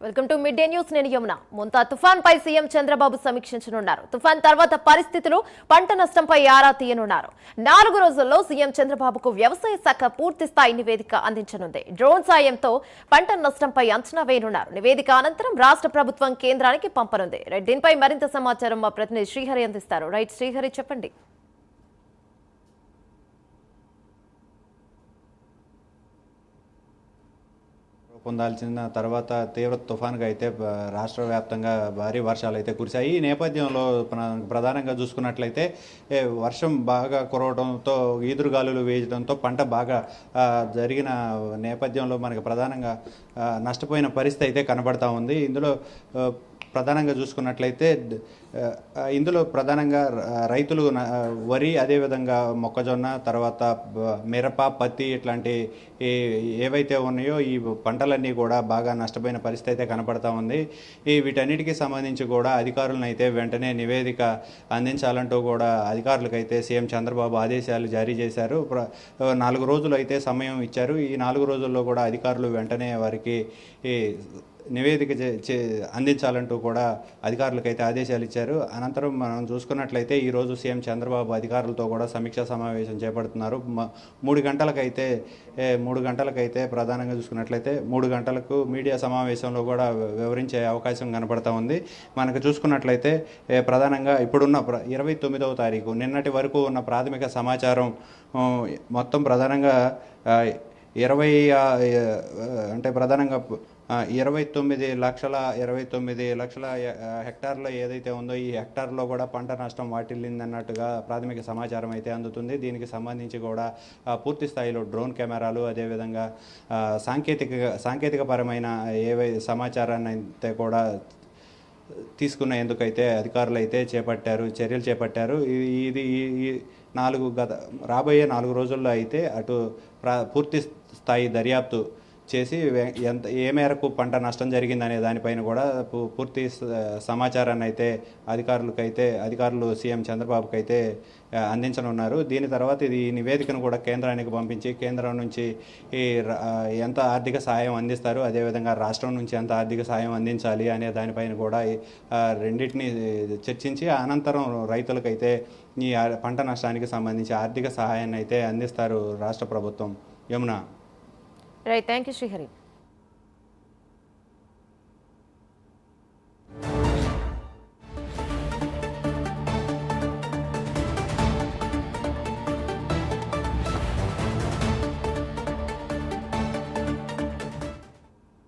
Welcome to mid day news. నేను యమున. ముంతా తుఫాన్ పై CM Chandrababu సమీక్షించనున్నారు. తుఫాన్ తర్వాత పరిస్థితులు, పంట నష్టంపై ఆరా తీయనున్నారు. 4 రోజుల్లో సీఎం చంద్రబాబుకు వ్యవసాయ శాఖ పూర్తి స్థాయి నివేదిక అందించనుంది. డ్రోన్ సాయంతో పంట నష్టంపై అంచనా వేయనున్నారు. నివేదిక అనంతరం రాష్ట్ర ప్రభుత్వం కేంద్రానికి పంపనుంది. దీనిపై మరింత సమాచారం మా ప్రతినిధి శ్రీహరి అందిస్తారు. రైట్ శ్రీహరి, చెప్పండి. పొందాల్సిన తర్వాత తీవ్ర తుఫాన్గా అయితే రాష్ట్ర వ్యాప్తంగా భారీ వర్షాలు అయితే కురిశాయి. ఈ నేపథ్యంలో ప్రధానంగా చూసుకున్నట్లయితే వర్షం బాగా కురవడంతో, ఈదురుగాలులు వేయడంతో పంట బాగా జరిగిన నేపథ్యంలో మనకు ప్రధానంగా నష్టపోయిన పరిస్థితి అయితే కనబడతా ఉంది. ప్రధానంగా చూసుకున్నట్లయితే ఇందులో ప్రధానంగా రైతులు వరి, అదేవిధంగా మొక్కజొన్న, తర్వాత మిరప, పత్తి ఇట్లాంటి ఏవైతే ఉన్నాయో ఈ పంటలన్నీ కూడా బాగా నష్టపోయిన పరిస్థితి అయితే కనపడతా ఉంది. వీటన్నిటికీ సంబంధించి కూడా అధికారులను అయితే వెంటనే నివేదిక అందించాలంటూ కూడా అధికారులకైతే సీఎం చంద్రబాబు ఆదేశాలు జారీ చేశారు. 4 రోజులు అయితే సమయం ఇచ్చారు. ఈ 4 రోజుల్లో కూడా అధికారులు వెంటనే వారికి నివేదిక అందించాలంటూ కూడా అధికారులకైతే ఆదేశాలు ఇచ్చారు. అనంతరం మనం చూసుకున్నట్లయితే ఈరోజు సీఎం చంద్రబాబు అధికారులతో కూడా సమీక్షా సమావేశం చేపడుతున్నారు. 3 గంటలకైతే ప్రధానంగా చూసుకున్నట్లయితే 3 గంటలకు మీడియా సమావేశంలో కూడా వివరించే అవకాశం కనపడతా ఉంది. మనకు చూసుకున్నట్లయితే ప్రధానంగా ఇప్పుడున్న 29వ తారీఖు నిన్నటి వరకు ఉన్న ప్రాథమిక సమాచారం మొత్తం ప్రధానంగా 29 లక్షల హెక్టార్లో ఏదైతే ఉందో ఈ హెక్టార్లో కూడా పంట నష్టం వాటిల్లిందన్నట్టుగా ప్రాథమిక సమాచారం అయితే అందుతుంది. దీనికి సంబంధించి కూడా పూర్తి స్థాయిలో డ్రోన్ కెమెరాలు, అదేవిధంగా సాంకేతికపరమైన సమాచారాన్ని అయితే కూడా తీసుకునేందుకైతే అధికారులు అయితే చర్యలు చేపట్టారు. ఇది రాబోయే 4 రోజుల్లో అయితే అటు పూర్తి స్థాయి దర్యాప్తు చేసి ఏ మేరకు పంట నష్టం జరిగిందనే దానిపైన కూడా పూర్తి సమాచారాన్ని అయితే అధికారులు సీఎం చంద్రబాబుకి అయితే అందించనున్నారు. దీని తర్వాత ఈ నివేదికను కూడా కేంద్రానికి పంపించి కేంద్రం నుంచి ఎంత ఆర్థిక సహాయం అందిస్తారు, అదేవిధంగా రాష్ట్రం నుంచి ఎంత ఆర్థిక సహాయం అందించాలి అనే దానిపైన కూడా రెండింటిని చర్చించి అనంతరం రైతులకైతే ఈ పంట నష్టానికి సంబంధించి ఆర్థిక సహాయాన్ని అయితే అందిస్తారు రాష్ట్ర ప్రభుత్వం. Yamuna. Right, thank you Srihari.